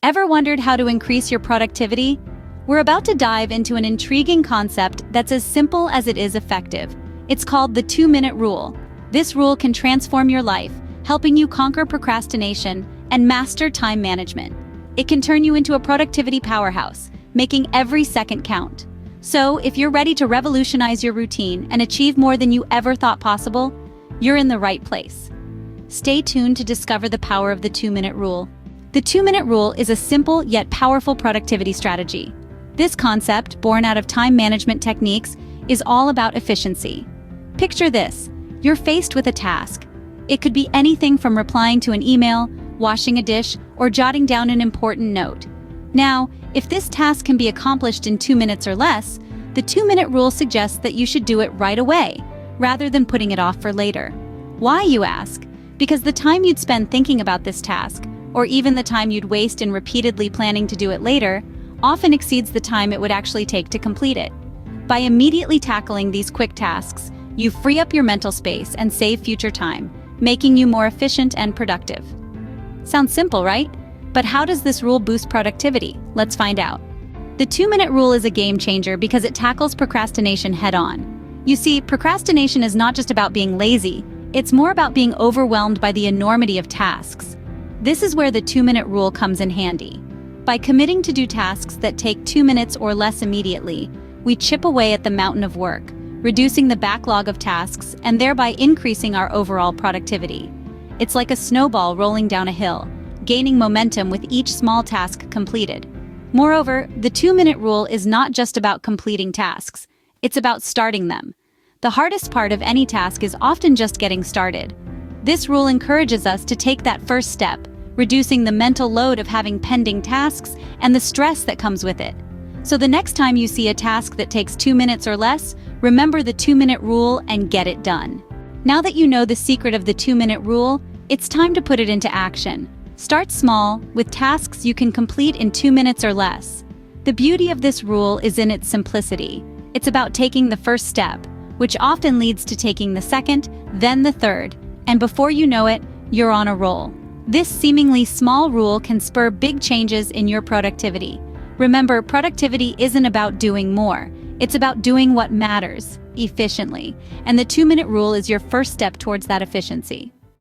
Ever wondered how to increase your productivity? We're about to dive into an intriguing concept that's as simple as it is effective. It's called the 2-minute rule. This rule can transform your life, helping you conquer procrastination and master time management. It can turn you into a productivity powerhouse, making every second count. So, if you're ready to revolutionize your routine and achieve more than you ever thought possible, you're in the right place. Stay tuned to discover the power of the 2-minute rule. The 2-minute rule is a simple yet powerful productivity strategy. This concept, born out of time management techniques, is all about efficiency. Picture this: you're faced with a task. It could be anything from replying to an email, washing a dish, or jotting down an important note. Now, if this task can be accomplished in 2 minutes or less, the 2-minute rule suggests that you should do it right away, rather than putting it off for later. Why, you ask? Because the time you'd spend thinking about this task, or even the time you'd waste in repeatedly planning to do it later, often exceeds the time it would actually take to complete it. By immediately tackling these quick tasks, you free up your mental space and save future time, making you more efficient and productive. Sounds simple, right? But how does this rule boost productivity? Let's find out. The 2-minute rule is a game changer because it tackles procrastination head-on. You see, procrastination is not just about being lazy, it's more about being overwhelmed by the enormity of tasks. This is where the 2-minute rule comes in handy. By committing to do tasks that take 2 minutes or less immediately, we chip away at the mountain of work, reducing the backlog of tasks and thereby increasing our overall productivity. It's like a snowball rolling down a hill, gaining momentum with each small task completed. Moreover, the 2-minute rule is not just about completing tasks, it's about starting them. The hardest part of any task is often just getting started. This rule encourages us to take that first step, reducing the mental load of having pending tasks and the stress that comes with it. So the next time you see a task that takes 2 minutes or less, remember the 2-minute rule and get it done. Now that you know the secret of the 2-minute rule, it's time to put it into action. Start small, with tasks you can complete in 2 minutes or less. The beauty of this rule is in its simplicity. It's about taking the first step, which often leads to taking the second, then the third, and before you know it, you're on a roll. This seemingly small rule can spur big changes in your productivity. Remember, productivity isn't about doing more. It's about doing what matters, efficiently. And the 2-minute rule is your first step towards that efficiency.